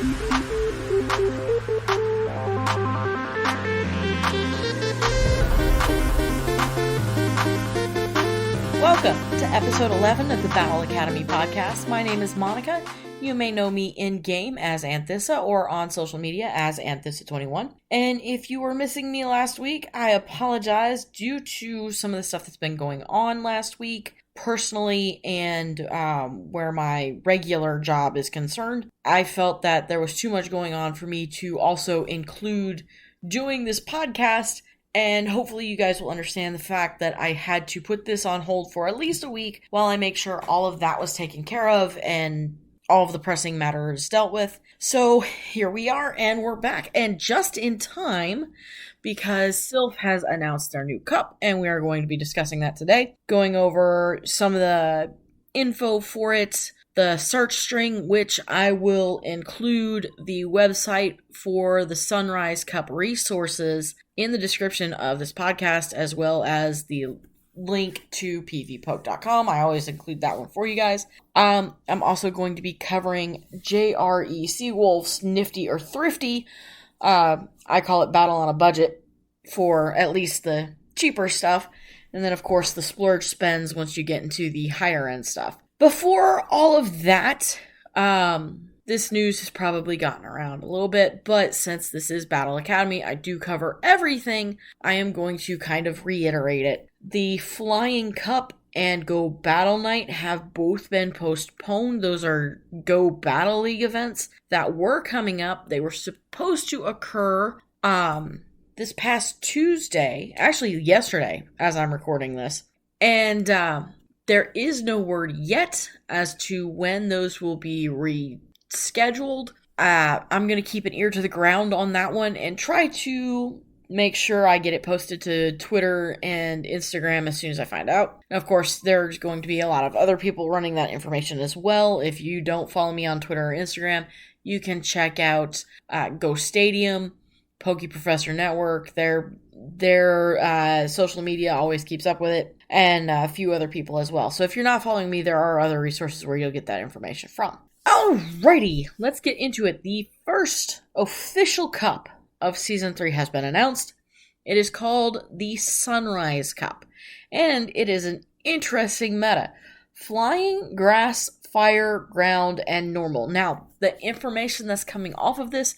Welcome to episode 11 of the Battle Academy podcast. My name is Monica. You may know me in-game as Anthissa or on social media as Anthissa21. And if you were missing me last week, I apologize due to some of the stuff that's been going on last week, personally and where my regular job is concerned. I felt that there was too much going on for me to also include doing this podcast. And hopefully you guys will understand the fact that I had to put this on hold for at least a week while I make sure all of that was taken care of and all of the pressing matters dealt with. So here we are, and we're back. And just in time, because Silph has announced their new cup, and we are going to be discussing that today. Going over some of the info for it, the search string, which I will include the website for the Sunrise Cup resources in the description of this podcast, as well as the link to pvpoke.com. I always include that one for you guys. I'm also going to be covering JRE Seawolf's Nifty or Thrifty. I call it Battle on a Budget for at least the cheaper stuff. And then, of course, the splurge spends once you get into the higher end stuff. Before all of that, this news has probably gotten around a little bit, but since this is Battle Academy, I do cover everything. I am going to kind of reiterate it. The Flying Cup and Go Battle Night have both been postponed. Those are Go Battle League events that were coming up. They were supposed to occur this past Tuesday, actually yesterday, as I'm recording this. And there is no word yet as to when those will be rescheduled. I'm going to keep an ear to the ground on that one and try to make sure I get it posted to Twitter and Instagram as soon as I find out. And of course, there's going to be a lot of other people running that information as well. If you don't follow me on Twitter or Instagram, you can check out GOStadium, Poke Professor Network. Their social media always keeps up with it, and a few other people as well. So if you're not following me, there are other resources where you'll get that information from. Alrighty, let's get into it. The first official cup of Season 3 has been announced. It is called the Sunrise Cup, and it is an interesting meta. Flying, grass, fire, ground, and normal. Now, the information that's coming off of this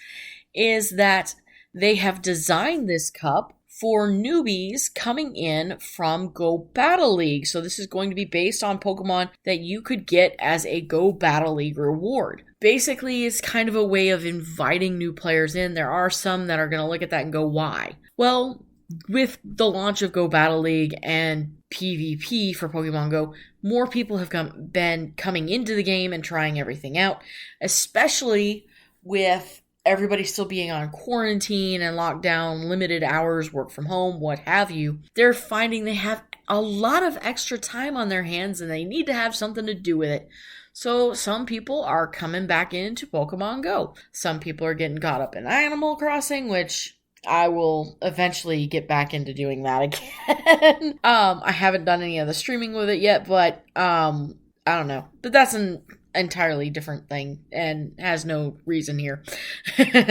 is that they have designed this cup for newbies coming in from Go Battle League. So this is going to be based on Pokemon that you could get as a Go Battle League reward. Basically, it's kind of a way of inviting new players in. There are some that are going to look at that and go, why? Well, with the launch of Go Battle League and PvP for Pokemon Go, more people have been coming into the game and trying everything out, especially with everybody still being on quarantine and lockdown, limited hours, work from home, what have you. They're finding they have a lot of extra time on their hands and they need to have something to do with it. So some people are coming back into Pokemon Go. Some people are getting caught up in Animal Crossing, which I will eventually get back into doing that again. I haven't done any of the streaming with it yet, but I don't know. But that's an entirely different thing and has no reason here.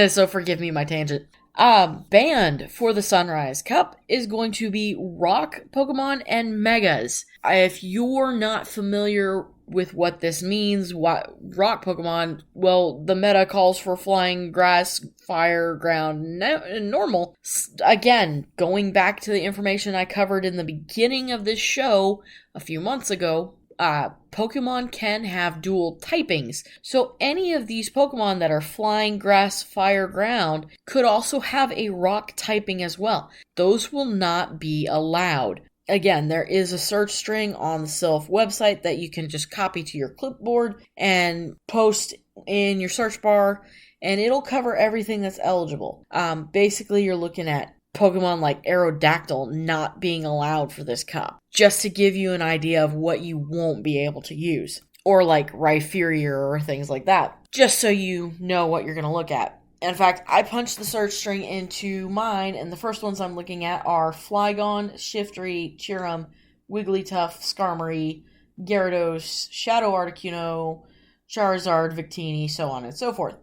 So forgive me my tangent. Banned for the Sunrise Cup is going to be Rock Pokemon and Megas. If you're not familiar with what this means, what Rock Pokemon, well, the meta calls for flying, grass, fire, ground, and normal. Again, going back to the information I covered in the beginning of this show a few months ago, Pokemon can have dual typings. So any of these Pokemon that are flying, grass, fire, ground could also have a rock typing as well. Those will not be allowed. Again, there is a search string on the Silph website that you can just copy to your clipboard and post in your search bar, and it'll cover everything that's eligible. Basically, you're looking at Pokemon like Aerodactyl not being allowed for this cup, just to give you an idea of what you won't be able to use. Or like Rhyperior or things like that, just so you know what you're going to look at. In fact, I punched the search string into mine, and the first ones I'm looking at are Flygon, Shiftry, Cheerum, Wigglytuff, Skarmory, Gyarados, Shadow Articuno, Charizard, Victini, so on and so forth.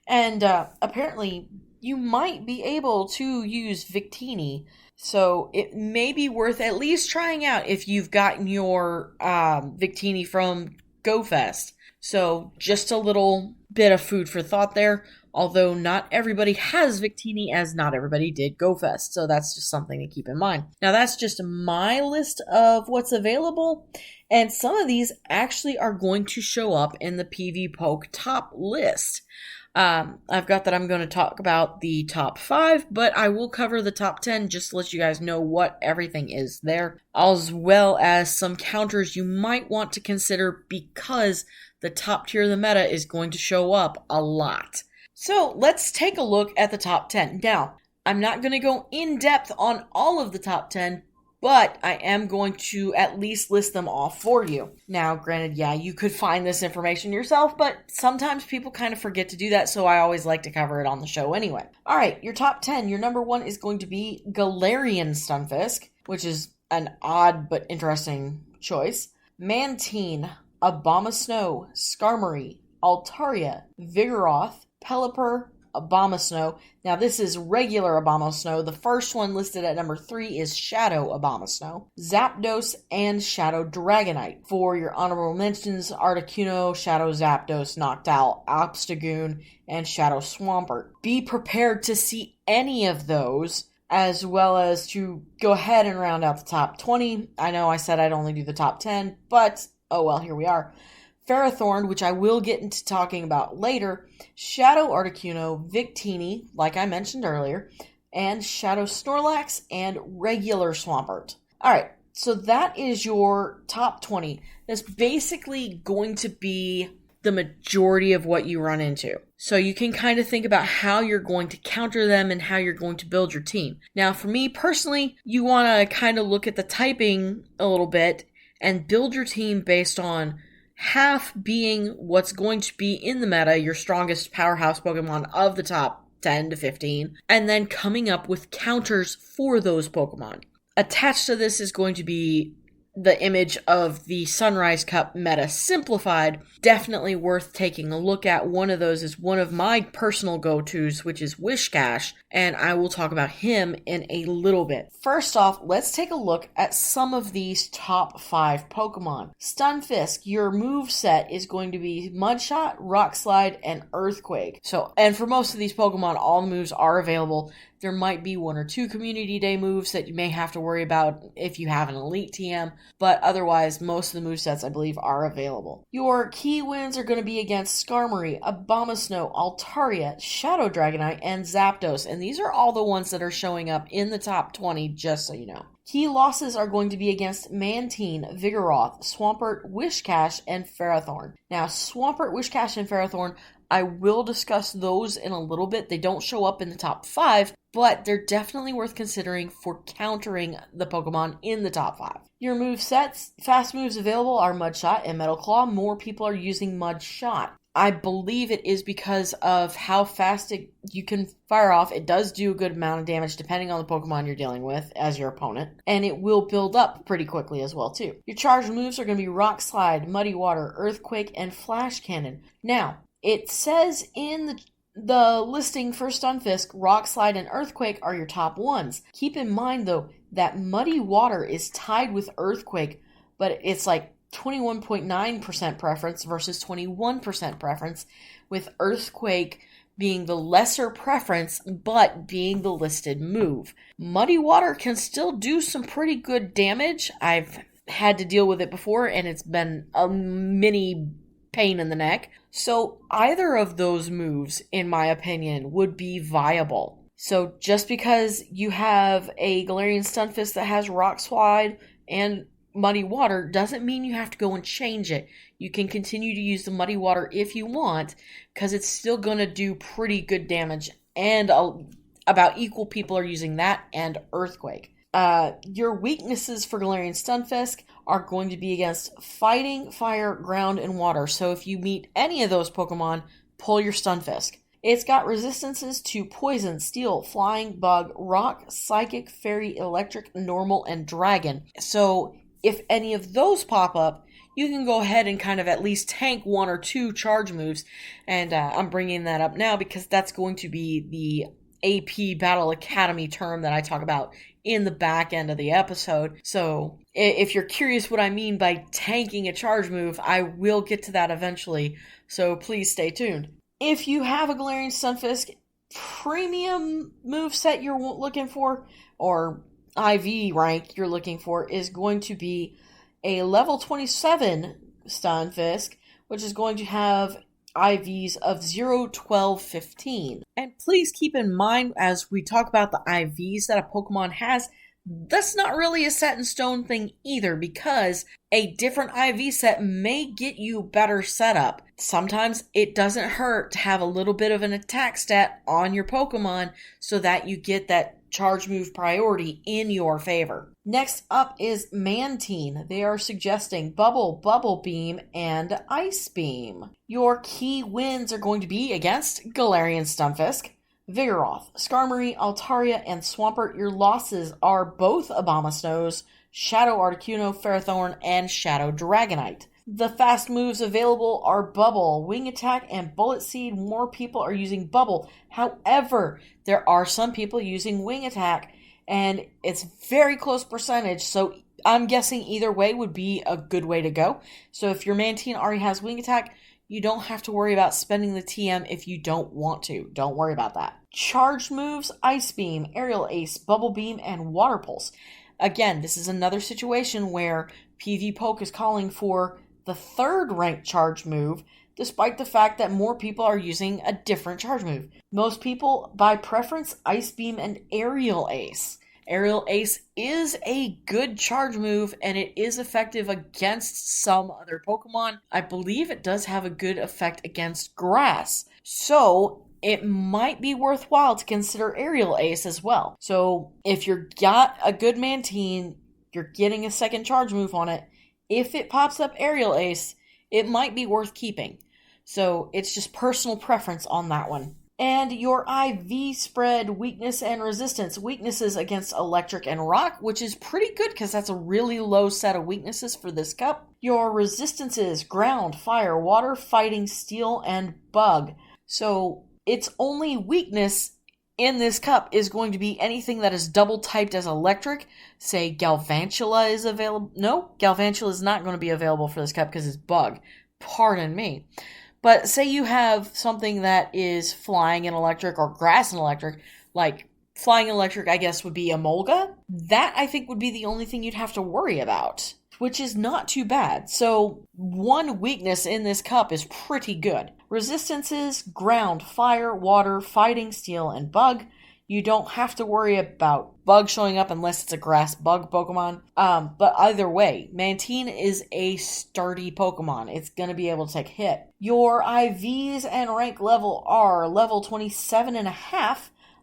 And apparently, you might be able to use Victini. So it may be worth at least trying out if you've gotten your Victini from GoFest. So just a little bit of food for thought there. Although not everybody has Victini, as not everybody did GoFest. So that's just something to keep in mind. Now that's just my list of what's available. And some of these actually are going to show up in the PV Poke top list. I've got that I'm going to talk about the top 5, but I will cover the top 10 just to let you guys know what everything is there, as well as some counters you might want to consider because the top tier of the meta is going to show up a lot. So let's take a look at the top 10. Now, I'm not going to go in depth on all of the top 10, but I am going to at least list them all for you. Now, granted, yeah, you could find this information yourself, but sometimes people kind of forget to do that, so I always like to cover it on the show anyway. All right, your top 10. Your number 1 is going to be Galarian Stunfisk, which is an odd but interesting choice. Mantine, Abomasnow, Skarmory, Altaria, Vigoroth, Pelipper, Abomasnow. Now this is regular Abomasnow. The first one listed at number 3 is Shadow Abomasnow, Zapdos, and Shadow Dragonite. For your honorable mentions, Articuno, Shadow Zapdos, Noctowl, Obstagoon, and Shadow Swampert. Be prepared to see any of those, as well as to go ahead and round out the top 20. I know I said I'd only do the top 10, but oh well, here we are. Ferrothorn, which I will get into talking about later, Shadow Articuno, Victini, like I mentioned earlier, and Shadow Snorlax, and regular Swampert. Alright, so that is your top 20. That's basically going to be the majority of what you run into. So you can kind of think about how you're going to counter them and how you're going to build your team. Now, for me personally, you want to kind of look at the typing a little bit and build your team based on half being what's going to be in the meta, your strongest powerhouse Pokemon of the top 10 to 15, and then coming up with counters for those Pokemon. Attached to this is going to be the image of the Sunrise Cup meta simplified. Definitely worth taking a look at. One of those is one of my personal go-tos, which is Whiscash, and I will talk about him in a little bit. First off, let's take a look at some of these top 5 Pokemon. Stunfisk, your move set is going to be Mudshot, Rock Slide, and Earthquake. And for most of these Pokemon, all the moves are available. There might be 1 or 2 Community Day moves that you may have to worry about if you have an Elite TM, but otherwise, most of the movesets, I believe, are available. Your key wins are going to be against Skarmory, Abomasnow, Altaria, Shadow Dragonite, and Zapdos, and these are all the ones that are showing up in the top 20, just so you know. Key losses are going to be against Mantine, Vigoroth, Swampert, Whiscash, and Ferrothorn. Now, Swampert, Whiscash, and Ferrothorn, I will discuss those in a little bit. They don't show up in the top 5, but they're definitely worth considering for countering the Pokemon in the top 5. Your move sets, fast moves available are Mudshot and Metal Claw. More people are using Mudshot. I believe it is because of how fast you can fire off. It does do a good amount of damage depending on the Pokemon you're dealing with as your opponent. And it will build up pretty quickly as well too. Your charged moves are going to be Rock Slide, Muddy Water, Earthquake, and Flash Cannon. Now, it says in the listing for Stunfisk, Rock Slide and Earthquake are your top ones. Keep in mind though that Muddy Water is tied with Earthquake, but it's like 21.9% preference versus 21% preference, with Earthquake being the lesser preference, but being the listed move. Muddy Water can still do some pretty good damage. I've had to deal with it before, and it's been a mini pain in the neck. So either of those moves, in my opinion, would be viable. So just because you have a Galarian Stunfisk that has Rock Slide and Muddy Water doesn't mean you have to go and change it. You can continue to use the Muddy Water if you want, because it's still going to do pretty good damage, and about equal people are using that and Earthquake. Your weaknesses for Galarian Stunfisk are going to be against Fighting, Fire, Ground, and Water. So if you meet any of those Pokemon, pull your Stunfisk. It's got resistances to Poison, Steel, Flying, Bug, Rock, Psychic, Fairy, Electric, Normal, and Dragon. So if any of those pop up, you can go ahead and kind of at least tank 1 or 2 charge moves. And I'm bringing that up now because that's going to be the AP Battle Academy term that I talk about in the back end of the episode. So if you're curious what I mean by tanking a charge move, I will get to that eventually. So please stay tuned. If you have a Galarian Stunfisk, premium moveset you're looking for, or IV rank you're looking for, is going to be a level 27 Stunfisk, which is going to have IVs of 0, 12, 15. And please keep in mind, as we talk about the IVs that a Pokemon has, that's not really a set in stone thing either, because a different IV set may get you better setup. Sometimes it doesn't hurt to have a little bit of an attack stat on your Pokemon so that you get that charge move priority in your favor. Next up is Mantine. They are suggesting Bubble, Bubble Beam, and Ice Beam. Your key wins are going to be against Galarian Stunfisk, Vigoroth, Skarmory, Altaria, and Swampert. Your losses are both Abomasnows, Shadow Articuno, Ferrothorn, and Shadow Dragonite. The fast moves available are Bubble, Wing Attack, and Bullet Seed. More people are using Bubble. However, there are some people using Wing Attack, and it's very close percentage, so I'm guessing either way would be a good way to go. So if your Mantine already has Wing Attack, you don't have to worry about spending the TM if you don't want to. Don't worry about that. Charged moves, Ice Beam, Aerial Ace, Bubble Beam, and Water Pulse. Again, this is another situation where PvPoke is calling for the 3rd ranked charge move, despite the fact that more people are using a different charge move. Most people, by preference, Ice Beam and Aerial Ace. Aerial Ace is a good charge move, and it is effective against some other Pokemon. I believe it does have a good effect against grass. So it might be worthwhile to consider Aerial Ace as well. So if you've got a good Mantine, you're getting a second charge move on it. If it pops up Aerial Ace, it might be worth keeping. So it's just personal preference on that one. And your IV spread, weakness and resistance. Weaknesses against electric and rock, which is pretty good because that's a really low set of weaknesses for this cup. Your resistances, ground, fire, water, fighting, steel, and bug. So its only weakness in this cup is going to be anything that is double typed as electric. Say Galvantula is available. No, Galvantula is not going to be available for this cup because it's bug. Pardon me. But say you have something that is flying in electric or grass in electric, like flying electric, I guess, would be Emolga. That, I think, would be the only thing you'd have to worry about, which is not too bad. So one weakness in this cup is pretty good. Resistances, ground, fire, water, fighting, steel, and bug. You don't have to worry about bug showing up unless it's a grass bug Pokemon. But either way, Mantine is a sturdy Pokemon. It's going to be able to take a hit. Your IVs and rank level are level 27.5,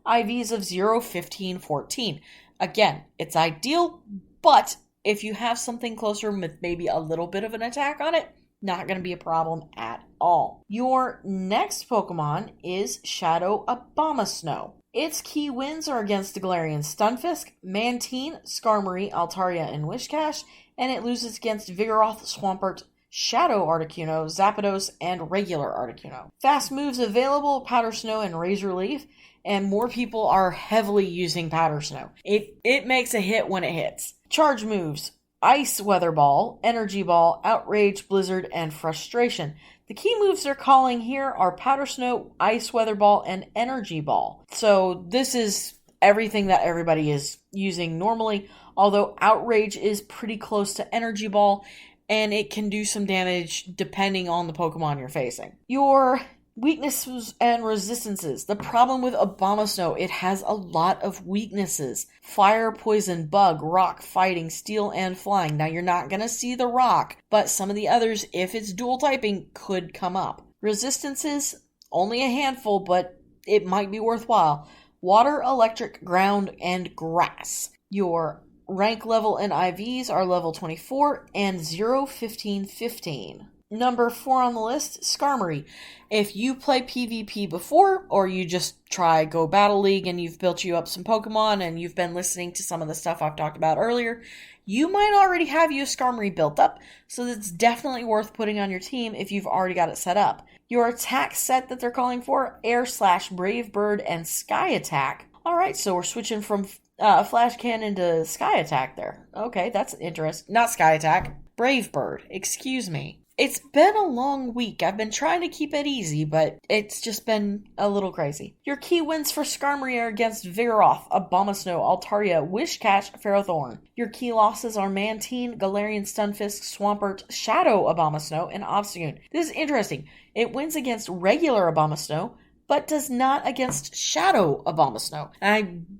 IVs of 0, 15, 14. Again, it's ideal, but if you have something closer with maybe a little bit of an attack on it, not going to be a problem at all. Your next Pokemon is Shadow Abomasnow. Its key wins are against the Galarian Stunfisk, Mantine, Skarmory, Altaria, and Whiscash, and it loses against Vigoroth, Swampert, Shadow Articuno, Zapdos, and regular Articuno. Fast moves available, Powder Snow and Razor Leaf, and more people are heavily using Powder Snow. It makes a hit when it hits. Charge moves, Ice Weather Ball, Energy Ball, Outrage, Blizzard, and Frustration. The key moves they're calling here are Powder Snow, Ice Weather Ball, and Energy Ball. So this is everything that everybody is using normally, although Outrage is pretty close to Energy Ball, and it can do some damage depending on the Pokemon you're facing. Your weaknesses and resistances. The problem with Abomasnow, it has a lot of weaknesses. Fire, poison, bug, rock, fighting, steel, and flying. Now, you're not going to see the rock, but some of the others, if it's dual typing, could come up. Resistances, only a handful, but it might be worthwhile. Water, electric, ground, and grass. Your rank level and IVs are level 24 and 0, 15, 15. Number 4 on the list, Skarmory. If you play PvP before, or you just try Go Battle League and you've built you up some Pokemon and you've been listening to some of the stuff I've talked about earlier, you might already have you a Skarmory built up, so that's definitely worth putting on your team if you've already got it set up. Your attack set that they're calling for, Air Slash, Brave Bird, and Sky Attack. Alright, so we're switching from Flash Cannon to Sky Attack there. Okay, that's interesting. Not Sky Attack, Brave Bird, excuse me. It's been a long week. I've been trying to keep it easy, but it's just been a little crazy. Your key wins for Skarmory are against Vigoroth, Abomasnow, Altaria, Wishcash, Ferrothorn. Your key losses are Mantine, Galarian Stunfisk, Swampert, Shadow Abomasnow, and Obstagoon. This is interesting. It wins against regular Abomasnow, but does not against Shadow Abomasnow.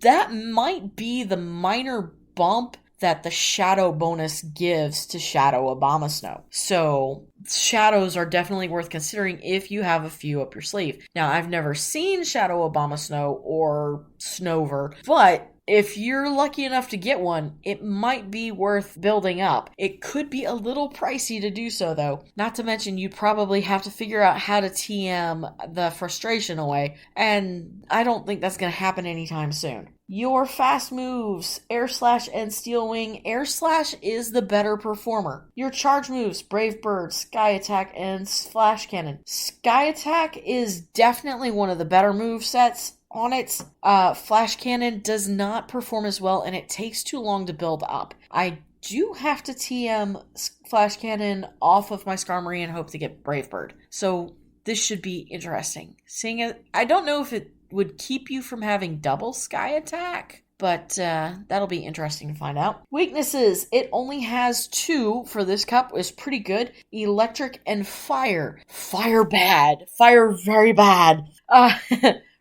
That might be the minor bump that the Shadow bonus gives to Shadow Abomasnow. So, Shadows are definitely worth considering if you have a few up your sleeve. Now, I've never seen Shadow Abomasnow or Snover, but if you're lucky enough to get one, it might be worth building up. It could be a little pricey to do so, though. Not to mention, you'd probably have to figure out how to TM the frustration away, and I don't think that's going to happen anytime soon. Your fast moves, Air Slash and Steel Wing. Air Slash is the better performer. Your charge moves, Brave Bird, Sky Attack, and Flash Cannon. Sky Attack is definitely one of the better move sets on it. Flash Cannon does not perform as well, and it takes too long to build up. I do have to TM Flash Cannon off of my Skarmory and hope to get Brave Bird. So this should be interesting. Seeing it, I don't know if it would keep you from having double Sky Attack, but that'll be interesting to find out. Weaknesses. It only has 2 for this cup, is pretty good. Electric and Fire. Fire bad. Fire very bad.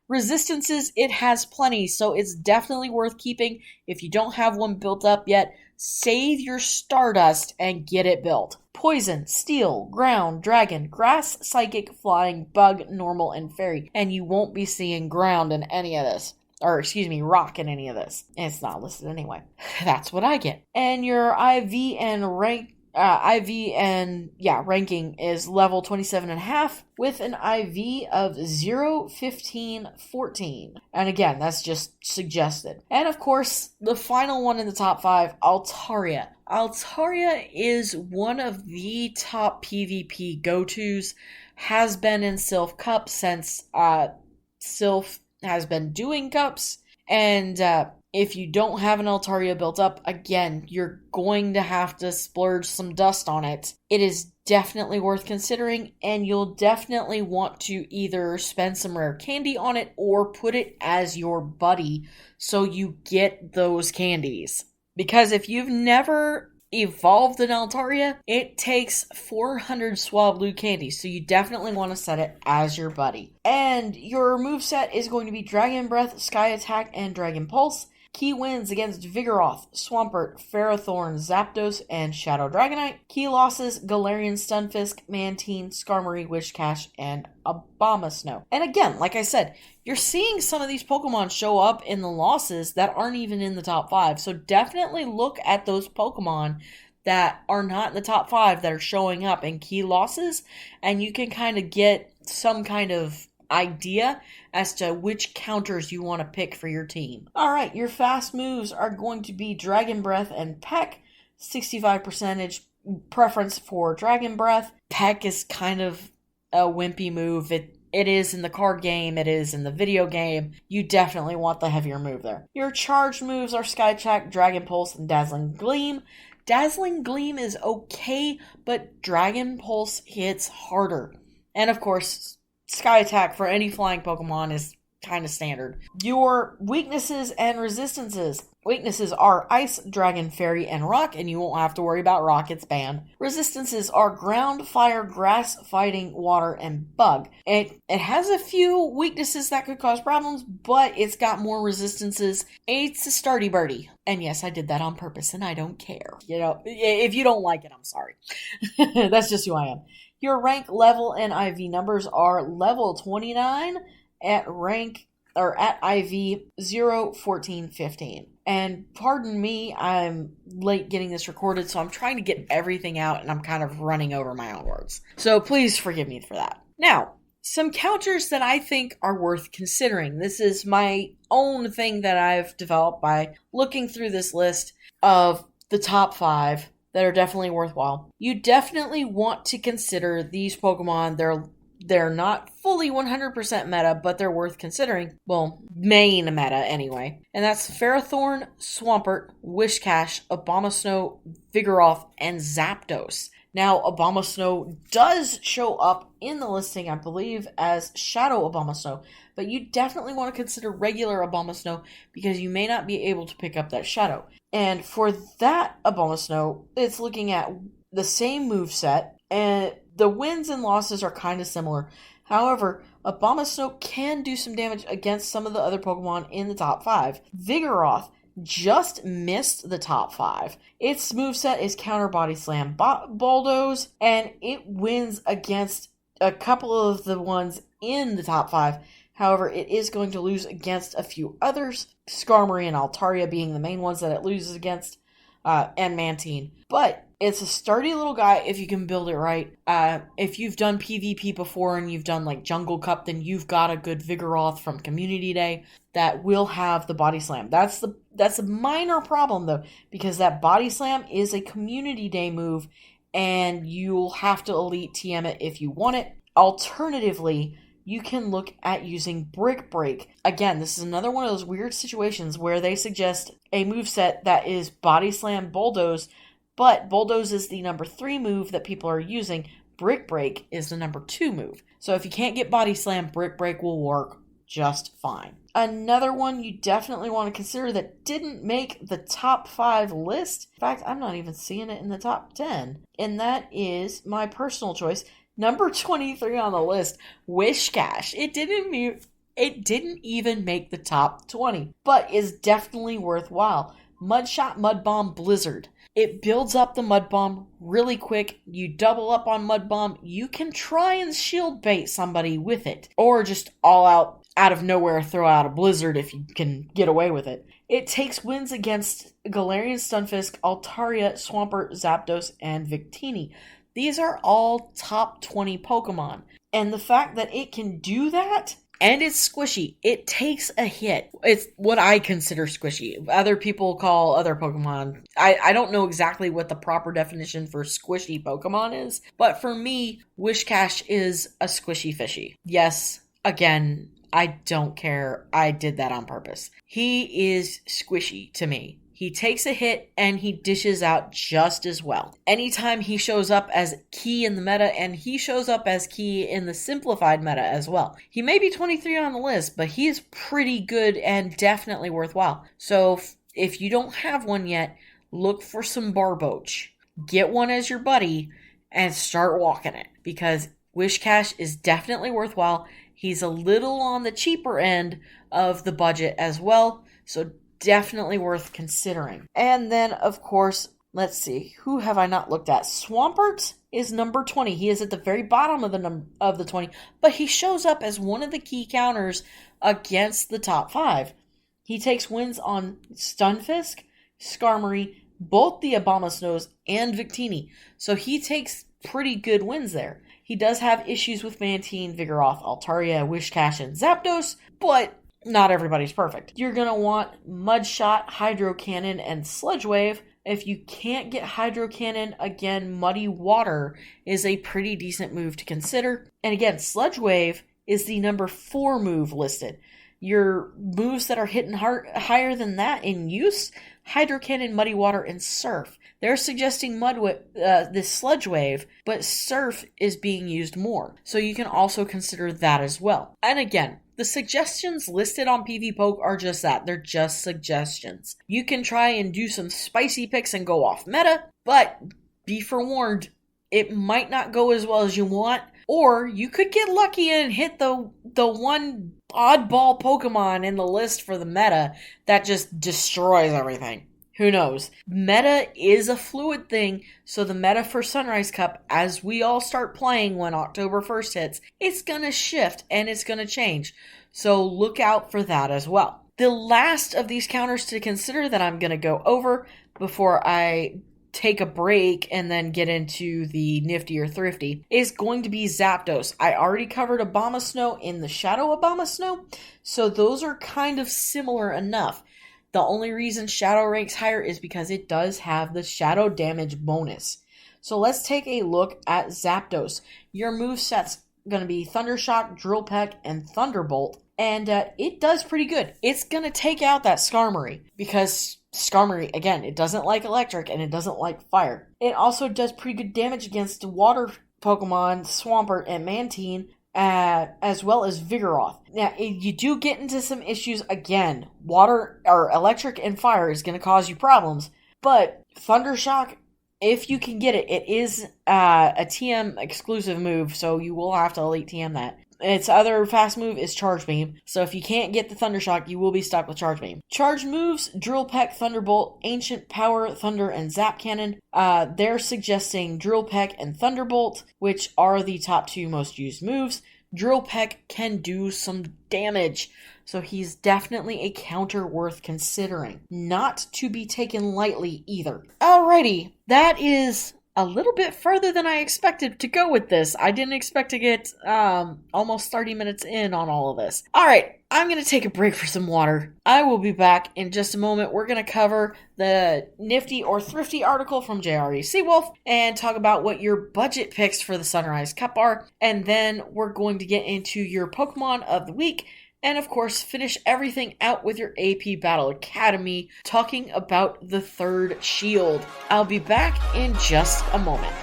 Resistances, it has plenty, so it's definitely worth keeping. If you don't have one built up yet, save your Stardust and get it built. Poison, Steel, Ground, Dragon, Grass, Psychic, Flying, Bug, Normal, and Fairy. And you won't be seeing Ground in any of this. Or, excuse me, Rock in any of this. And it's not listed anyway. That's what I get. And your IV and ranking is level 27.5 with an IV of 0, 15, 14. And again, that's just suggested. And of course, the final one in the top 5, Altaria. Altaria is one of the top PvP go-tos, has been in Silph Cup since Silph has been doing cups, and if you don't have an Altaria built up, again, you're going to have to splurge some dust on it. It is definitely worth considering, and you'll definitely want to either spend some rare candy on it or put it as your buddy so you get those candies. Because if you've never evolved an Altaria, it takes 400 Swablu candies, so you definitely want to set it as your buddy. And your moveset is going to be Dragon Breath, Sky Attack, and Dragon Pulse. Key wins against Vigoroth, Swampert, Ferrothorn, Zapdos, and Shadow Dragonite. Key losses, Galarian Stunfisk, Mantine, Skarmory, Wishcash, and Abomasnow. And again, like I said, you're seeing some of these Pokemon show up in the losses that aren't even in the top 5. So definitely look at those Pokemon that are not in the top 5 that are showing up in key losses, and you can kind of get some kind of idea as to which counters you want to pick for your team. Alright, your fast moves are going to be Dragon Breath and Peck. 65% preference for Dragon Breath. Peck is kind of a wimpy move. It is in the card game, it is in the video game. You definitely want the heavier move there. Your charged moves are Sky Attack, Dragon Pulse, and Dazzling Gleam. Dazzling Gleam is okay, but Dragon Pulse hits harder. And of course, Sky Attack for any flying Pokemon is kind of standard. Your weaknesses and resistances. Weaknesses are Ice, Dragon, Fairy, and Rock, and you won't have to worry about Rock, it's banned. Resistances are Ground, Fire, Grass, Fighting, Water, and Bug. It has a few weaknesses that could cause problems, but it's got more resistances. It's a sturdy birdie. And yes, I did that on purpose, and I don't care. You know, if you don't like it, I'm sorry. That's just who I am. Your rank, level, and IV numbers are level 29 at rank, or at IV 0, 14, 15. And pardon me, I'm late getting this recorded, so I'm trying to get everything out, and I'm kind of running over my own words. So please forgive me for that. Now, some counters that I think are worth considering. This is my own thing that I've developed by looking through this list of the top 5 that are definitely worthwhile. You definitely want to consider these Pokemon. They're not fully 100% meta, but they're worth considering. Well, main meta anyway. And that's Ferrothorn, Swampert, Whiscash, Abomasnow, Vigoroth, and Zapdos. Now, Abomasnow does show up in the listing, I believe, as Shadow Abomasnow, but you definitely want to consider regular Abomasnow because you may not be able to pick up that Shadow. And for that Abomasnow, it's looking at the same moveset, and the wins and losses are kind of similar. However, Abomasnow can do some damage against some of the other Pokemon in the top 5. Vigoroth just missed the top 5. Its moveset is Counter Body Slam Bulldoze, and it wins against a couple of the ones in the top 5. However, it is going to lose against a few others, Skarmory and Altaria being the main ones that it loses against, and Mantine. But it's a sturdy little guy if you can build it right. If you've done PvP before and you've done like Jungle Cup, then you've got a good Vigoroth from Community Day that will have the Body Slam. That's a minor problem though, because that Body Slam is a Community Day move and you'll have to Elite TM it if you want it. Alternatively, you can look at using Brick Break. Again, this is another one of those weird situations where they suggest a moveset that is Body Slam Bulldoze, but Bulldoze is the number 3 move that people are using. Brick Break is the number 2 move. So if you can't get Body Slam, Brick Break will work just fine. Another one you definitely want to consider that didn't make the top 5 list. In fact, I'm not even seeing it in the top 10. And that is my personal choice. Number 23 on the list, Whiscash. It didn't even make the top 20, but is definitely worthwhile. Mudshot, Mud Bomb, Blizzard. It builds up the Mud Bomb really quick. You double up on Mud Bomb. You can try and shield bait somebody with it, or just all out of nowhere throw out a Blizzard if you can get away with it. It takes wins against Galarian Stunfisk, Altaria, Swampert, Zapdos, and Victini. These are all top 20 Pokemon. And the fact that it can do that, and it's squishy, it takes a hit. It's what I consider squishy. Other people call other Pokemon. I don't know exactly what the proper definition for squishy Pokemon is, but for me, Whiscash is a squishy fishy. Yes, again, I don't care. I did that on purpose. He is squishy to me. He takes a hit and he dishes out just as well. Anytime he shows up as key in the meta, and he shows up as key in the simplified meta as well. He may be 23 on the list, but he is pretty good and definitely worthwhile. So if you don't have one yet, look for some Barboach. Get one as your buddy and start walking it, because Whiscash is definitely worthwhile. He's a little on the cheaper end of the budget as well, so definitely worth considering. And then, of course, let's see, who have I not looked at? Swampert is number 20. He is at the very bottom of the 20, but he shows up as one of the key counters against the top 5. He takes wins on Stunfisk, Skarmory, both the Abomasnows, and Victini. So he takes pretty good wins there. He does have issues with Mantine, Vigoroth, Altaria, Whiscash, and Zapdos, but not everybody's perfect. You're going to want Mudshot, Hydro Cannon, and Sludge Wave. If you can't get Hydro Cannon, again, Muddy Water is a pretty decent move to consider. And again, Sludge Wave is the number 4 move listed. Your moves that are hitting higher than that in use, Hydro Cannon, Muddy Water, and Surf. They're suggesting this Sludge Wave, but Surf is being used more. So you can also consider that as well. And again, the suggestions listed on PvPoke are just that. They're just suggestions. You can try and do some spicy picks and go off meta, but be forewarned, it might not go as well as you want, or you could get lucky and hit the one oddball Pokemon in the list for the meta that just destroys everything. Who knows? Meta is a fluid thing, so the meta for Sunrise Cup, as we all start playing when October 1st hits, it's going to shift and it's going to change. So look out for that as well. The last of these counters to consider that I'm going to go over before I take a break and then get into the Nifty or Thrifty is going to be Zapdos. I already covered Abomasnow in the Shadow Abomasnow, so those are kind of similar enough. The only reason Shadow ranks higher is because it does have the Shadow damage bonus. So let's take a look at Zapdos. Your moveset's going to be Thundershock, Drill Peck, and Thunderbolt. And it does pretty good. It's going to take out that Skarmory because Skarmory, again, it doesn't like electric and it doesn't like fire. It also does pretty good damage against water Pokemon, Swampert, and Mantine, as well as Vigoroth. Now, you do get into some issues again. Water or electric and fire is going to cause you problems, but Thundershock, if you can get it, it is a TM exclusive move, so you will have to Elite TM that. Its other fast move is Charge Beam, so if you can't get the Thundershock, you will be stuck with Charge Beam. Charge moves, Drill Peck, Thunderbolt, Ancient Power, Thunder, and Zap Cannon. They're suggesting Drill Peck and Thunderbolt, which are the top 2 most used moves. Drill Peck can do some damage, so he's definitely a counter worth considering. Not to be taken lightly either. Alrighty, that is a little bit further than I expected to go with this. I didn't expect to get almost 30 minutes in on all of this. Alright, I'm going to take a break for some water. I will be back in just a moment. We're going to cover the Nifty or Thrifty article from JRE Seawolf and talk about what your budget picks for the Sunrise Cup are. And then we're going to get into your Pokemon of the week. And of course, finish everything out with your AP Battle Academy, talking about the third shield. I'll be back in just a moment.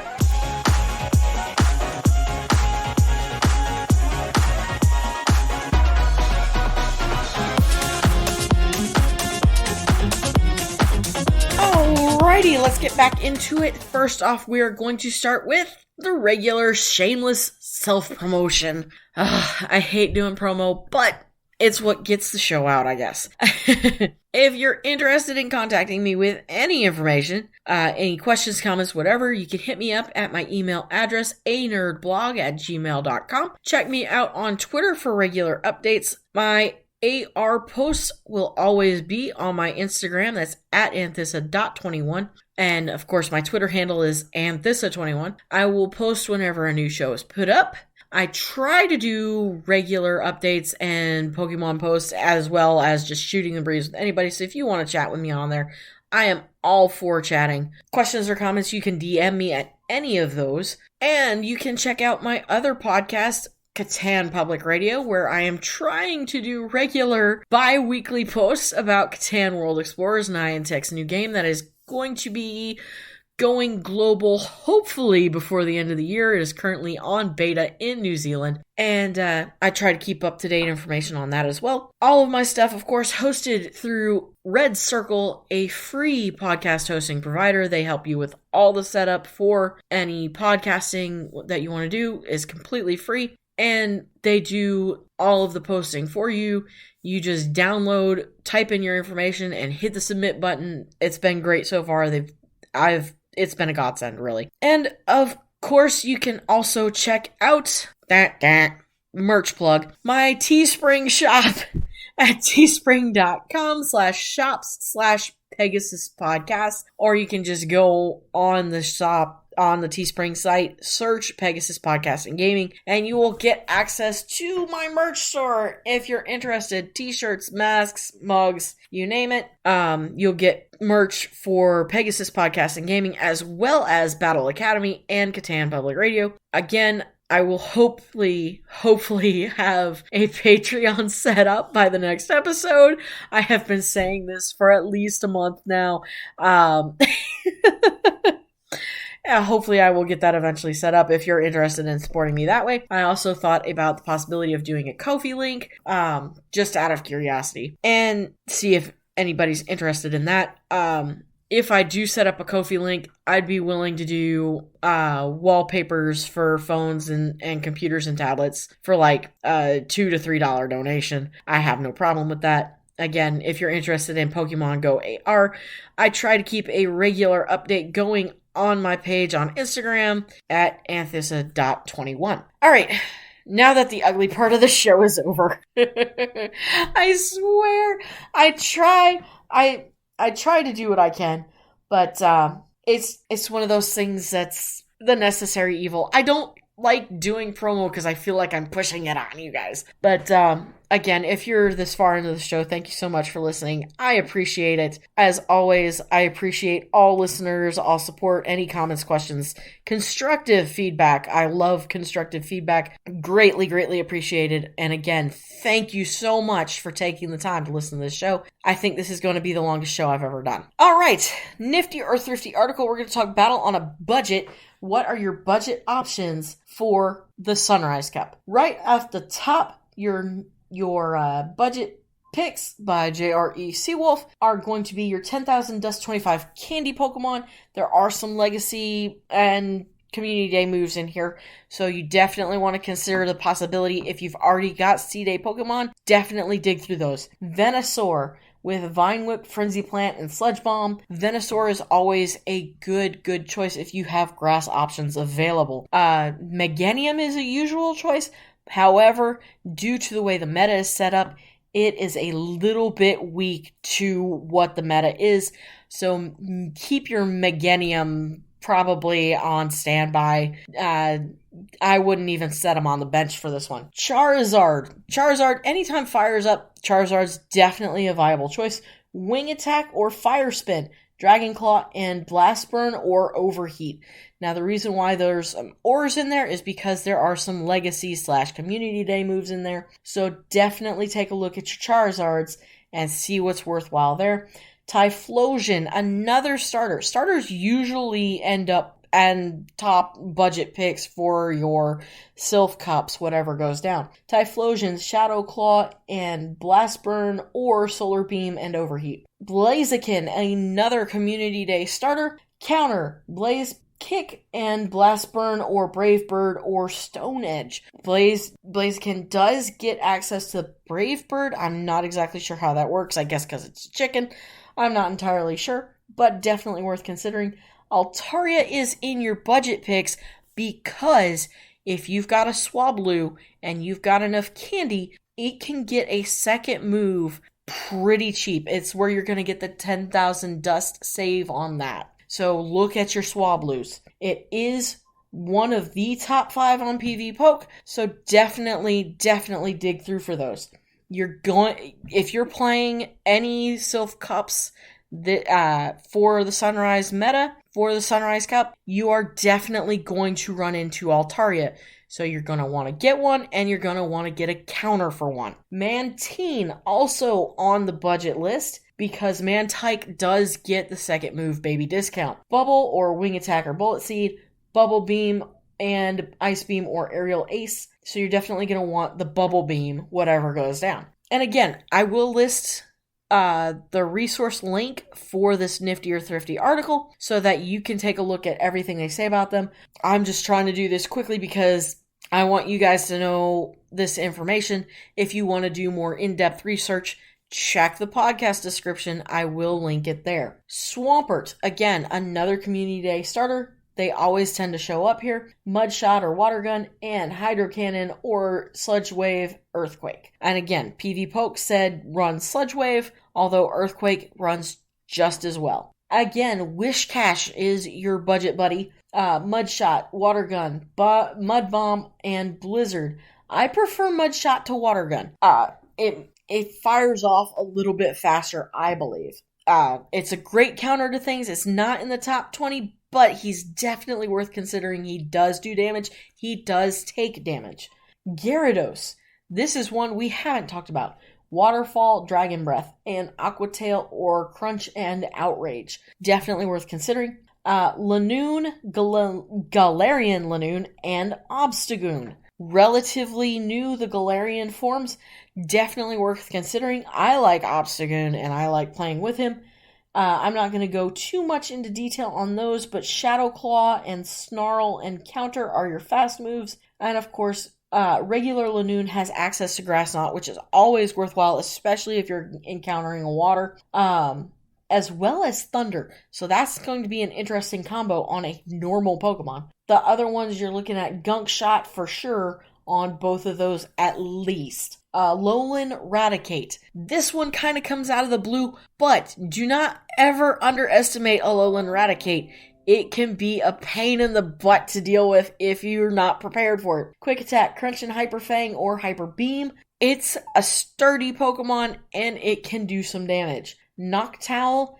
Alrighty, let's get back into it. First off, we are going to start with the regular shameless self-promotion. I hate doing promo, but it's what gets the show out, I guess. If you're interested in contacting me with any information, any questions, comments, whatever, you can hit me up at my email address, anerdblog@gmail.com. Check me out on Twitter for regular updates. My AR posts will always be on my Instagram. That's at anthissa.21. And of course, my Twitter handle is anthissa21. I will post whenever a new show is put up. I try to do regular updates and Pokemon posts as well as just shooting the breeze with anybody. So if you want to chat with me on there, I am all for chatting. Questions or comments, you can DM me at any of those. And you can check out my other podcast, Catan Public Radio, where I am trying to do regular bi-weekly posts about Catan World Explorers, Niantic's new game that is going to be going global, hopefully before the end of the year. It is currently on beta in New Zealand, and I try to keep up-to-date information on that as well. All of my stuff, of course, hosted through Red Circle, a free podcast hosting provider. They help you with all the setup for any podcasting that you want to do. Is completely free, and they do all of the posting for you. You just download, type in your information, and hit the submit button. It's been great so far. It's been a godsend, really. And of course, you can also check out that merch plug, my Teespring shop at teespring.com/shops/Pegasus podcast, or you can just go on the shop on the Teespring site, search Pegasus Podcast and Gaming, and you will get access to my merch store. If you're interested, t-shirts, masks, mugs, you name it. You'll get merch for Pegasus Podcast and Gaming, as well as Battle Academy and Catan Public Radio. Again, I will hopefully have a Patreon set up by the next episode. I have been saying this for at least a month now. Hopefully I will get that eventually set up if you're interested in supporting me that way. I also thought about the possibility of doing a Ko-fi link, just out of curiosity, and see if anybody's interested in that. If I do set up a Ko-fi link, I'd be willing to do wallpapers for phones and computers and tablets for like $2 to $3 donation. I have no problem with that. Again, if you're interested in Pokemon Go AR, I try to keep a regular update going on my page on Instagram at anthissa.21. All right, now that the ugly part of the show is over, I swear I try to do what I can, but it's one of those things that's the necessary evil. I don't like doing promo because I feel like I'm pushing it on you guys. But again, if you're this far into the show, thank you so much for listening. I appreciate it. As always, I appreciate all listeners, all support, any comments, questions, constructive feedback. I love constructive feedback. Greatly, greatly appreciated. And again, thank you so much for taking the time to listen to this show. I think this is going to be the longest show I've ever done. All right, Nifty or Thrifty article. We're going to talk battle on a budget. What are your budget options for the Sunrise Cup? Right off the top, your budget picks by JRE Seawolf are going to be your 10,000 Dust 25 candy Pokemon. There are some Legacy and Community Day moves in here, so you definitely want to consider the possibility if you've already got C-Day Pokemon, definitely dig through those. Venusaur with Vine Whip, Frenzy Plant, and Sludge Bomb. Venusaur is always a good choice if you have grass options available. Meganium is a usual choice. However, due to the way the meta is set up, it is a little bit weak to what the meta is. So keep your Meganium probably on standby. I wouldn't even set him on the bench for this one. Charizard, anytime fire's up, Charizard's definitely a viable choice. Wing Attack or Fire Spin, Dragon Claw, and Blast Burn or Overheat. Now, the reason why there's some ores in there is because there are some Legacy / Community Day moves in there. So definitely take a look at your Charizards and see what's worthwhile there. Typhlosion, another starter. Starters usually end up and top budget picks for your Silph Cups, whatever goes down. Typhlosion, Shadow Claw, and Blast Burn or Solar Beam and Overheat. Blaziken, another Community Day starter. Counter, Blaze Kick and Blast Burn or Brave Bird or Stone Edge. Blaziken does get access to Brave Bird. I'm not exactly sure how that works. I guess because it's chicken. I'm not entirely sure, but definitely worth considering. Altaria is in your budget picks because if you've got a Swablu and you've got enough candy, it can get a second move pretty cheap. It's where you're going to get the 10,000 dust save on that. So look at your Swablus. It is one of the top 5 on PV Poke, so definitely dig through for those. If you're playing any Silph Cups for the Sunrise meta, for the Sunrise Cup, you are definitely going to run into Altaria. So you're going to want to get one, and you're going to want to get a counter for one. Mantine, also on the budget list, because Mantike does get the second move baby discount. Bubble or Wing Attack or Bullet Seed, Bubble Beam, and Ice Beam or Aerial Ace. So you're definitely going to want the Bubble Beam, whatever goes down. And again, I will list the resource link for this Nifty or Thrifty article so that you can take a look at everything they say about them. I'm just trying to do this quickly because I want you guys to know this information. If you want to do more in-depth research, check the podcast description. I will link it there. Swampert, again, another Community Day starter. They always tend to show up here. Mudshot or Water Gun, and Hydro Cannon or Sludge Wave, Earthquake. And again, PV Poke said run Sludge Wave, although Earthquake runs just as well. Again, Wish Cash is your budget buddy. Mudshot, Water Gun, Mud Bomb, and Blizzard. I prefer Mudshot to Water Gun. It fires off a little bit faster, I believe. It's a great counter to things. It's not in the top 20, but he's definitely worth considering. He does do damage. He does take damage. Gyarados. This is one we haven't talked about. Waterfall, Dragon Breath, and Aqua Tail or Crunch and Outrage. Definitely worth considering. Lanoon, Galarian Lanoon, and Obstagoon. Relatively new, the Galarian forms. Definitely worth considering. I like Obstagoon, and I like playing with him. I'm not going to go too much into detail on those, but Shadow Claw and Snarl and Counter are your fast moves. And of course, regular Lanoon has access to Grass Knot, which is always worthwhile, especially if you're encountering a water, as well as Thunder. So that's going to be an interesting combo on a normal Pokemon. The other ones you're looking at Gunk Shot for sure on both of those at least. Alolan Raticate. This one kind of comes out of the blue, but do not ever underestimate Alolan Raticate. it can be a pain in the butt to deal with if you're not prepared for it. Quick Attack, Crunch and Hyper Fang, or Hyper Beam. It's a sturdy Pokemon, and it can do some damage. Noctowl,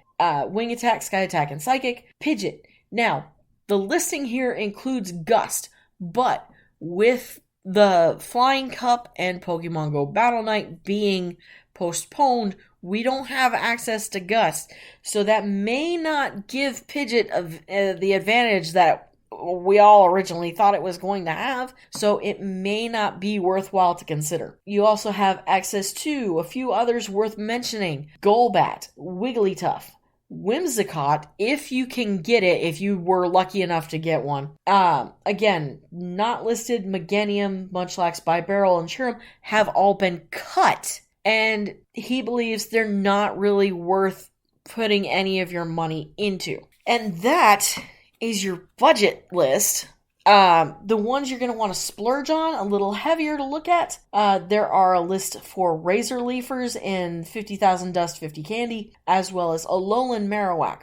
Wing Attack, Sky Attack, and Psychic. Pidgeot. Now, the listing here includes Gust, but with the Flying Cup and Pokemon Go Battle Night being postponed, we don't have access to Gust. So that may not give Pidgeot the advantage that we all originally thought it was going to have, so it may not be worthwhile to consider. You also have access to a few others worth mentioning. Golbat, Wigglytuff, Whimsicott, if you can get it, if you were lucky enough to get one. Again, not listed. Meganium, Munchlax, Bibarel, and Shurum have all been cut, and he believes they're not really worth putting any of your money into. And that is your budget list. The ones you're going to want to splurge on, a little heavier to look at. There are a list for Razor Leafers in 50,000 Dust, 50 Candy, as well as Alolan Marowak,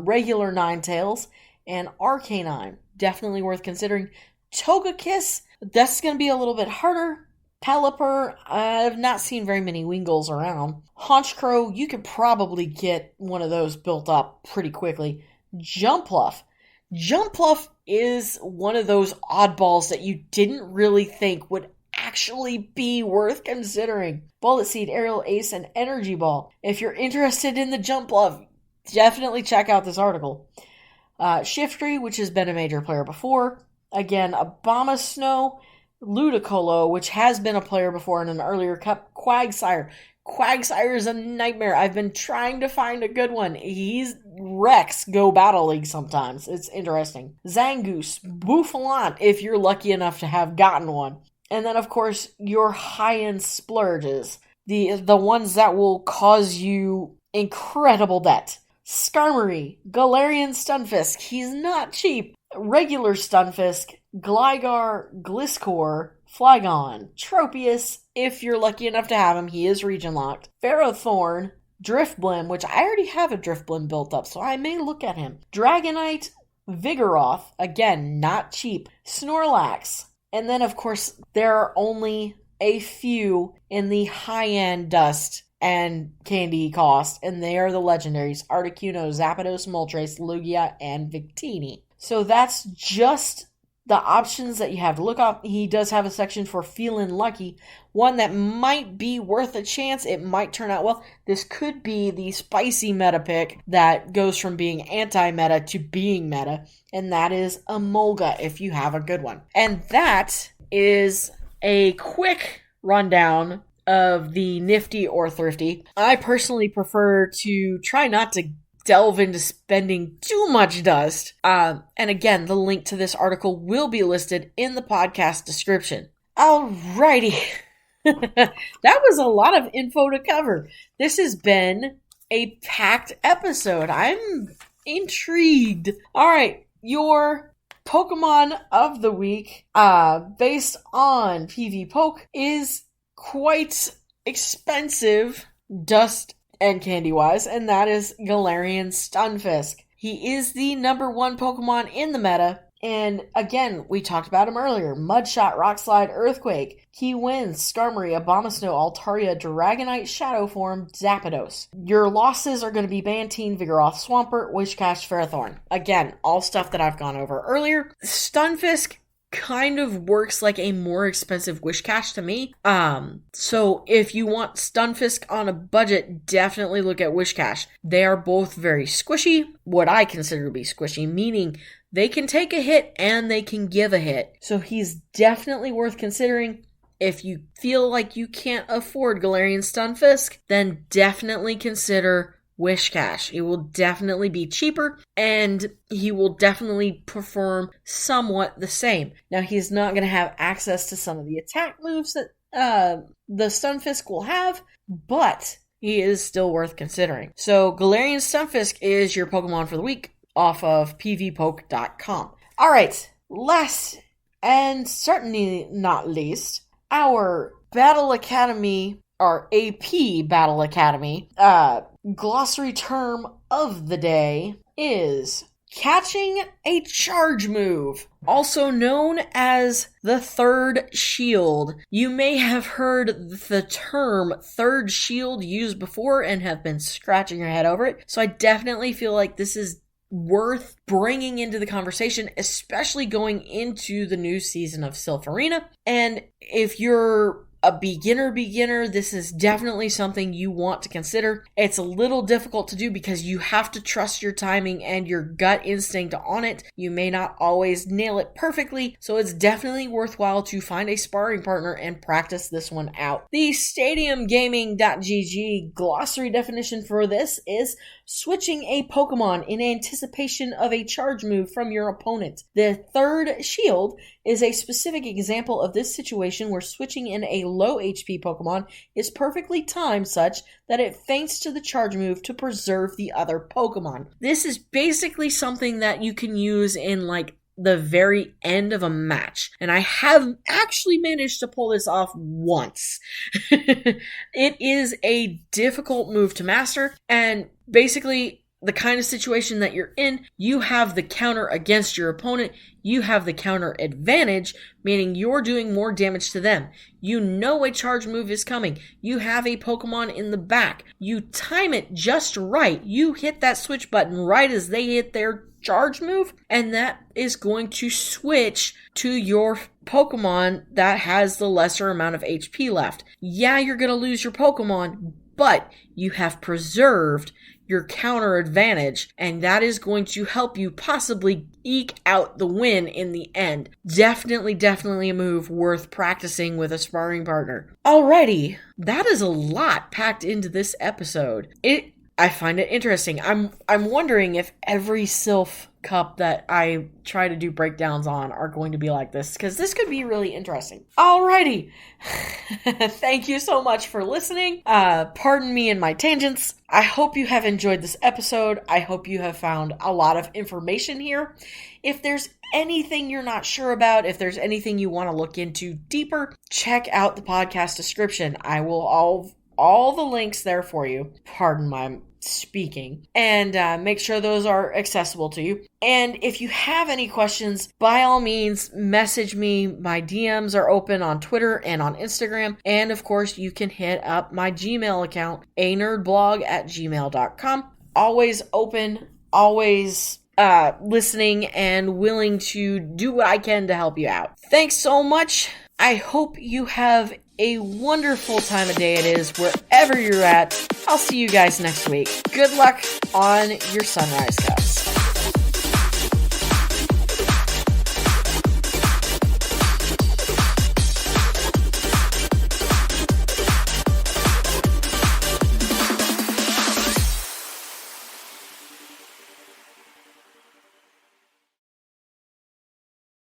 regular Ninetales, and Arcanine. Definitely worth considering. Togekiss, that's going to be a little bit harder. Pelipper, I've not seen very many Wingles around. Honchkrow, you could probably get one of those built up pretty quickly. Jumpluff. Jumpluff is one of those oddballs that you didn't really think would actually be worth considering. Bullet Seed, Aerial Ace, and Energy Ball. If you're interested in the Jumpluff, definitely check out this article. Shiftry, which has been a major player before. Again, Abomasnow, Ludicolo, which has been a player before in an earlier cup. Quagsire. Quagsire is a nightmare. I've been trying to find a good one. He's Rex Go Battle League sometimes. It's interesting. Zangoose, Bouffalant, if you're lucky enough to have gotten one. And then, of course, your high-end splurges. The ones that will cause you incredible debt. Skarmory, Galarian Stunfisk. He's not cheap. Regular Stunfisk, Gligar, Gliscor, Flygon, Tropius, if you're lucky enough to have him, he is region locked. Ferrothorn, Drifblim, which I already have a Drifblim built up, so I may look at him. Dragonite, Vigoroth, again, not cheap. Snorlax, and then of course, there are only a few in the high-end Dust and Candy cost, and they are the legendaries. Articuno, Zapdos, Moltres, Lugia, and Victini. So that's just the options that you have to look up. He does have a section for feeling lucky, one that might be worth a chance. It might turn out well. This could be the spicy meta pick that goes from being anti-meta to being meta, and that is Emolga if you have a good one. And that is a quick rundown of the Nifty or Thrifty. I personally prefer to try not to delve into spending too much dust. And again, the link to this article will be listed in the podcast description. Alrighty. That was a lot of info to cover. This has been a packed episode. I'm intrigued. Alright, your Pokemon of the week, based on PV Poke, is quite expensive dust and candy-wise, and that is Galarian Stunfisk. He is the number one Pokemon in the meta, and again, we talked about him earlier. Mudshot, Rockslide, Earthquake, Key Winds, Skarmory, Abomasnow, Altaria, Dragonite, Shadow Form, Zapdos. Your losses are going to be Bantine, Vigoroth, Swampert, Wishcash, Ferrothorn. Again, all stuff that I've gone over earlier. Stunfisk kind of works like a more expensive Wishcash to me. So if you want Stunfisk on a budget, definitely look at Wishcash. They are both very squishy, what I consider to be squishy, meaning they can take a hit and they can give a hit. So he's definitely worth considering. If you feel like you can't afford Galarian Stunfisk, then definitely consider Wishcash. It will definitely be cheaper, and he will definitely perform somewhat the same. Now, he's not going to have access to some of the attack moves that the Stunfisk will have, but he is still worth considering. So, Galarian Stunfisk is your Pokemon for the week off of pvpoke.com. Alright, last and certainly not least, our Battle Academy, our AP Battle Academy, glossary term of the day is catching a charge move, also known as the third shield. You may have heard the term third shield used before and have been scratching your head over it, so I definitely feel like this is worth bringing into the conversation, especially going into the new season of Silph Arean. And if you're a beginner, this is definitely something you want to consider. It's a little difficult to do because you have to trust your timing and your gut instinct on it. You may not always nail it perfectly, so it's definitely worthwhile to find a sparring partner and practice this one out. The StadiumGaming.gg glossary definition for this is switching a Pokemon in anticipation of a charge move from your opponent. The third shield is a specific example of this situation where switching in a low HP Pokemon is perfectly timed such that it feints to the charge move to preserve the other Pokemon. This is basically something that you can use in like the very end of a match, and I have actually managed to pull this off once. It is a difficult move to master, and basically the kind of situation that you're in, you have the counter against your opponent, you have the counter advantage, meaning you're doing more damage to them. You know a charge move is coming. You have a Pokemon in the back. You time it just right. You hit that switch button right as they hit their charge move, and that is going to switch to your Pokemon that has the lesser amount of HP left. Yeah, you're going to lose your Pokemon, but you have preserved your counter advantage, and that is going to help you possibly eke out the win in the end. Definitely a move worth practicing with a sparring partner. Alrighty, that is a lot packed into this episode. I find it interesting. I'm wondering if every Silph Cup that I try to do breakdowns on are going to be like this, because this could be really interesting. Alrighty. Thank you so much for listening. Pardon me and my tangents. I hope you have enjoyed this episode. I hope you have found a lot of information here. If there's anything you're not sure about, if there's anything you want to look into deeper, check out the podcast description. I will all the links there for you. Pardon my speaking, and make sure those are accessible to you. And if you have any questions, by all means, message me. My DMs are open on Twitter and on Instagram. And of course, you can hit up my Gmail account, anerdblog@gmail.com. Always open, always listening, and willing to do what I can to help you out. Thanks so much. I hope you have a wonderful time of day it is wherever you're at. I'll see you guys next week. Good luck on your sunrise cups.